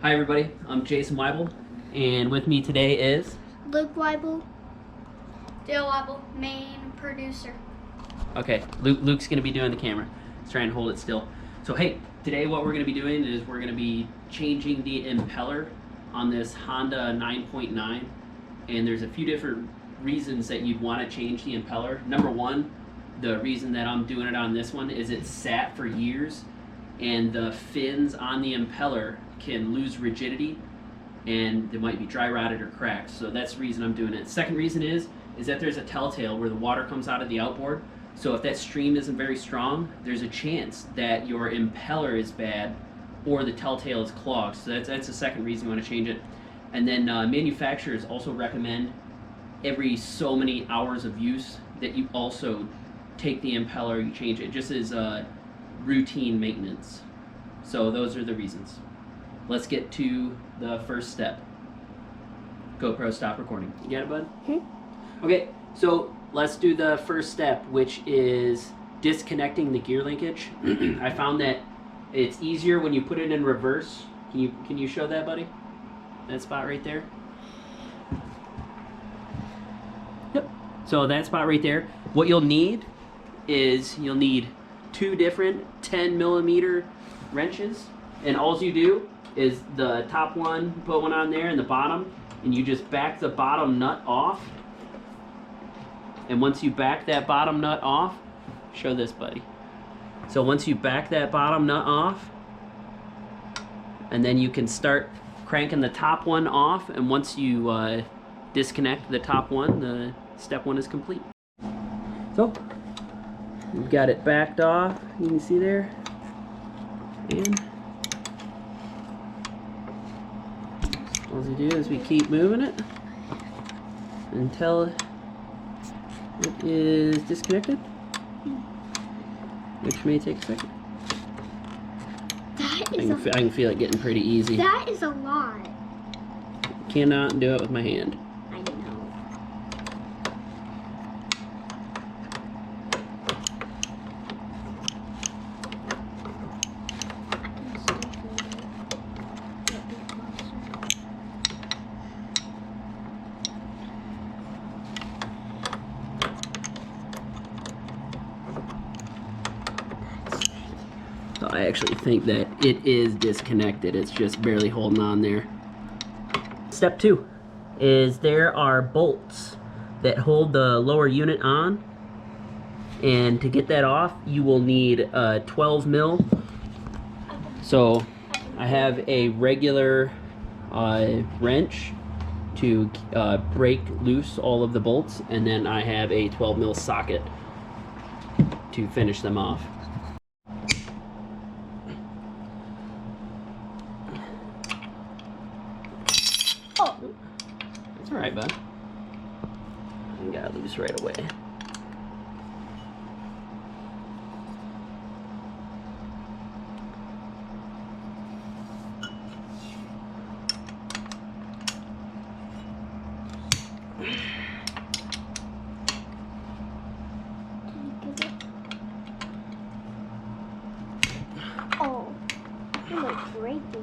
Hi everybody, I'm Jason Weibel, and with me today is Luke Weibel. Dale Weibel, main producer. Okay, Luke's going to be doing the camera. Let's try and hold it still. So hey, today what we're going to be doing is we're going to be changing the impeller on this Honda 9.9, and there's a few different reasons that you'd want to change the impeller. Number one, the reason that I'm doing it on this one is it's sat for years, and the fins on the impeller can lose rigidity, and they might be dry rotted or cracked. So that's the reason I'm doing it. Second reason is that there's a telltale where the water comes out of the outboard. So if that stream isn't very strong, there's a chance that your impeller is bad or the telltale is clogged. So that's the second reason you want to change it. And then manufacturers also recommend every so many hours of use that you also take the impeller, you change it, just as routine maintenance. So those are the reasons. Let's get to the first step. GoPro, stop recording. You got it, bud? Okay, so let's do the first step, which is disconnecting the gear linkage. I found that it's easier when you put it in reverse. Can you show that, buddy? That spot right there? Yep. So that spot right there. What you'll need is you'll need two different 10mm wrenches, and all you do is the top one, put one on there, and the bottom, and you just back the bottom nut off. And once you back that bottom nut off, show this, buddy. So once you back that bottom nut off, and then you can start cranking the top one off, and once you disconnect the top one, the step one is complete. So we've got it backed off, you can see there, and all we do is we keep moving it until it is disconnected, which may take a second. That is I can feel it getting pretty easy. That is a lot. Cannot do it with my hand. I know. So I actually think that it is disconnected. It's just barely holding on there. Step two is there are bolts that hold the lower unit on, and to get that off you will need a 12mm. So I have a regular wrench to break loose all of the bolts, and then I have a 12mm socket to finish them off. Oh, It's all right, bud. I got it loose right away. oh, you're like breaking it.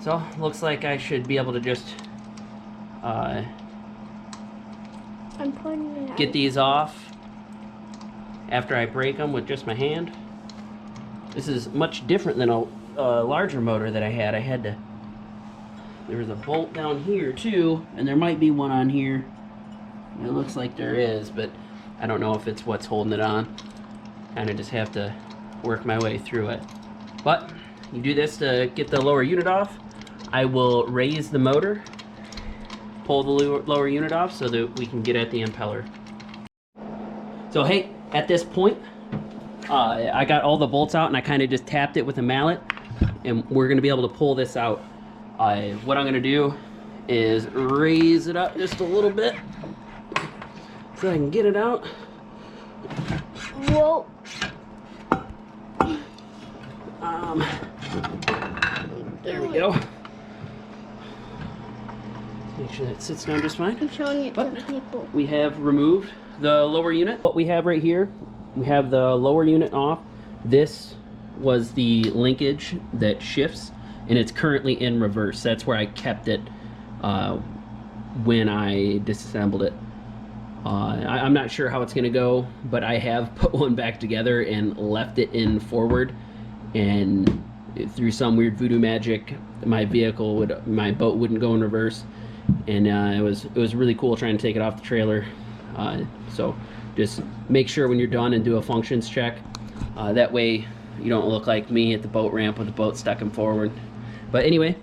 So, looks like I should be able to just I'm putting it out. get these off after I break them with just my hand. This is much different than a larger motor that I had. There was a bolt down here too, and there might be one on here. It looks like there is, but I don't know if it's what's holding it on. Kind of just have to work my way through it. But you do this to get the lower unit off. I will raise the motor, pull the lower unit off so that we can get at the impeller. So hey, at this point, I got all the bolts out and I kind of just tapped it with a mallet, and we're going to be able to pull this out. What I'm going to do is raise it up just a little bit so I can get it out. Whoa. There we go. Make sure that sits down just fine. I'm showing it to But the people. we have removed the lower unit. What we have right here, we have the lower unit off. This was the linkage that shifts, and it's currently in reverse. That's where I kept it when I disassembled it. I'm not sure how it's gonna go, but I have put one back together and left it in forward, and through some weird voodoo magic, my boat wouldn't go in reverse, and it was really cool trying to take it off the trailer. So just make sure when you're done and do a functions check. That way you don't look like me at the boat ramp with the boat stuck in forward. But anyway,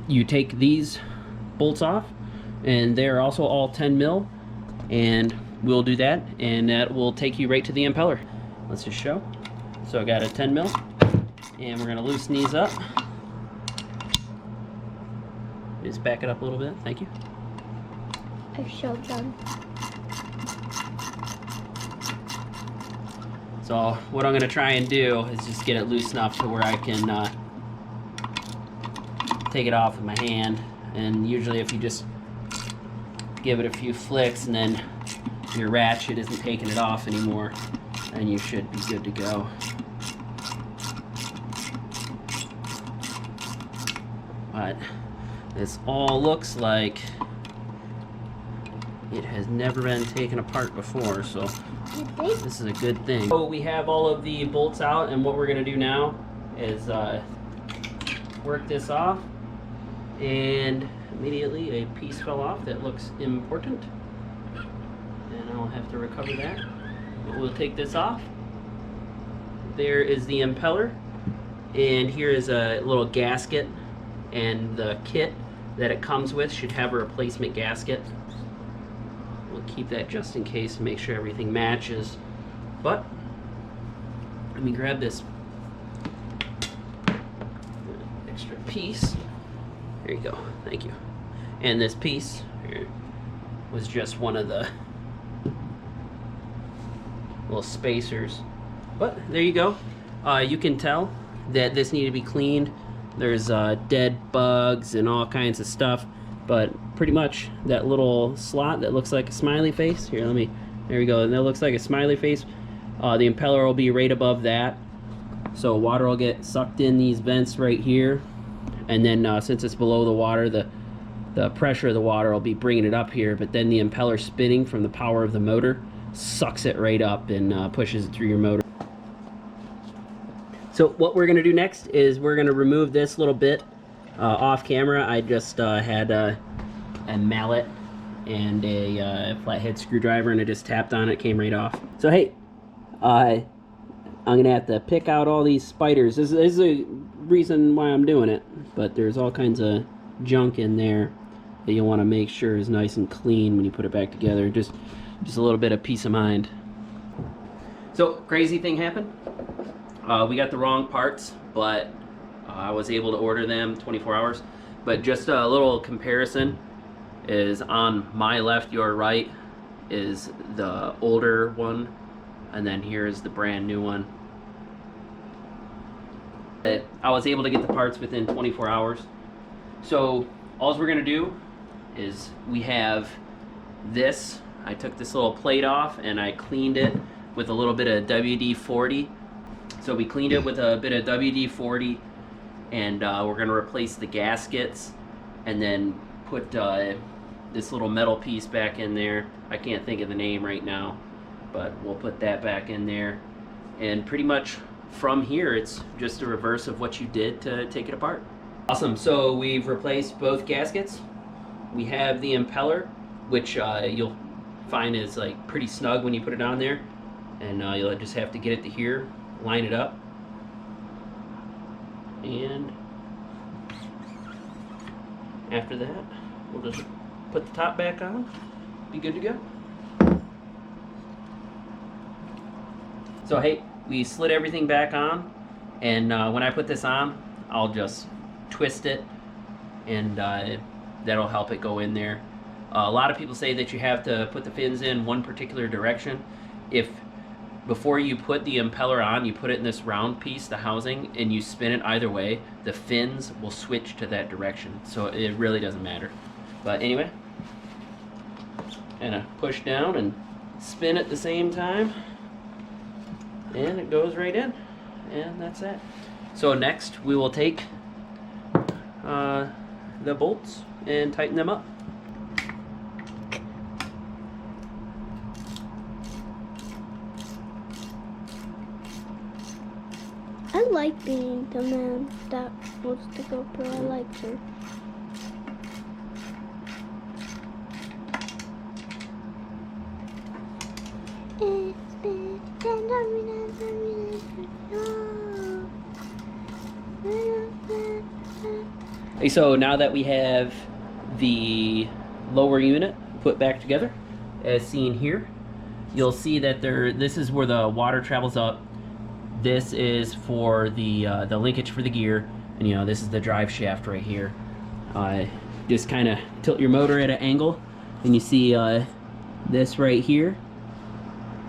you take these bolts off, and they're also all 10 mil, and we'll do that, and that will take you right to the impeller. Let's just show. So I got a 10 mil, and we're gonna loosen these up. Just back it up a little bit, thank you. I showed them. So what I'm gonna try and do is just get it loose enough to where I can take it off with my hand. And usually if you just give it a few flicks and then your ratchet isn't taking it off anymore, then you should be good to go. But this all looks like it has never been taken apart before, so this is a good thing. So we have all of the bolts out, and what we're gonna do now is work this off, and immediately a piece fell off that looks important, and I'll have to recover that. But we'll take this off. There is the impeller, and here is a little gasket, and the kit that it comes with should have a replacement gasket. We'll keep that just in case and make sure everything matches. But let me grab this extra piece. There you go, thank you. And this piece here was just one of the little spacers. But there you go. You can tell that this needed to be cleaned. There's dead bugs and all kinds of stuff, but pretty much that little slot that looks like a smiley face, here, there we go, and that looks like a smiley face. The impeller will be right above that, so water will get sucked in these vents right here, and then since it's below the water, the pressure of the water will be bringing it up here, but then the impeller spinning from the power of the motor sucks it right up and pushes it through your motor. So what we're going to do next is we're going to remove this little bit off camera. I just had a mallet and a flathead screwdriver, and I just tapped on it, came right off. So hey, I'm going to have to pick out all these spiders. This is a reason why I'm doing it, but there's all kinds of junk in there that you want to make sure is nice and clean when you put it back together. Just a little bit of peace of mind. So crazy thing happened. We got the wrong parts, but I was able to order them 24 hours. But just a little comparison is on my left, your right is the older one, and then here is the brand new one. I was able to get the parts within 24 hours. So all we're gonna do is we have this. I took this little plate off and I cleaned it with a little bit of WD-40. So we cleaned it with a bit of WD-40, and we're going to replace the gaskets and then put this little metal piece back in there. I can't think of the name right now, but we'll put that back in there. And pretty much from here, it's just a reverse of what you did to take it apart. Awesome, so we've replaced both gaskets. We have the impeller, which you'll find is like pretty snug when you put it on there. And you'll just have to get it to here, line it up, and after that we'll just put the top back on, be good to go. So hey, we slid everything back on, and when I put this on, I'll just twist it, and that'll help it go in there. A lot of people say that you have to put the fins in one particular direction. If before you put the impeller on, you put it in this round piece, the housing, and you spin it either way, the fins will switch to that direction. So it really doesn't matter. But anyway, and I push down and spin at the same time, and it goes right in, and that's it. So next we will take the bolts and tighten them up. I like being the man that wants to go pro. I like her. It's been 10 minutes. So now that we have the lower unit put back together, as seen here, you'll see that this is where the water travels up. This is for the linkage for the gear, and you know, this is the drive shaft right here. Just kind of tilt your motor at an angle, and you see this right here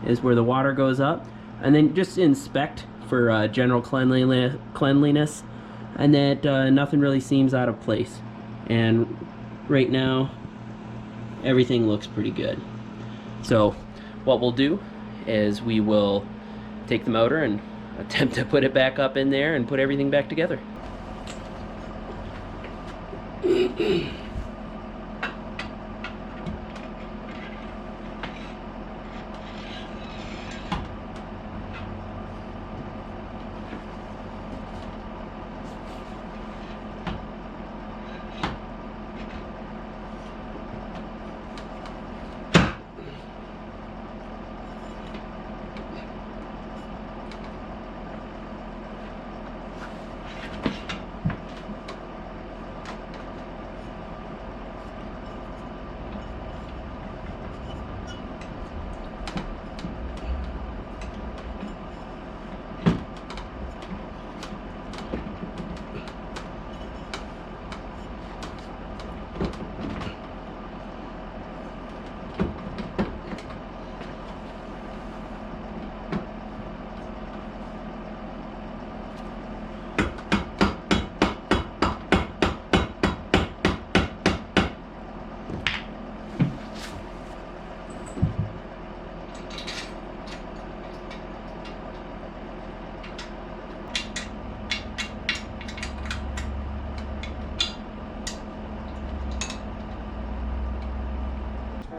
is where the water goes up. And then just inspect for general cleanliness, and that nothing really seems out of place. And right now, everything looks pretty good. So what we'll do is we will take the motor and attempt to put it back up in there and put everything back together.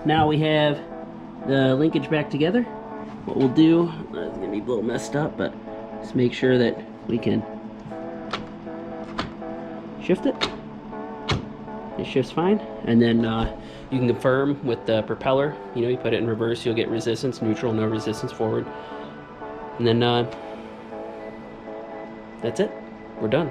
Now we have the linkage back together. What we'll do, it's gonna be a little messed up, but just make sure that we can shift it. It shifts fine. And then you can confirm with the propeller. You know, you put it in reverse, you'll get resistance, neutral, no resistance, forward. And then that's it. We're done.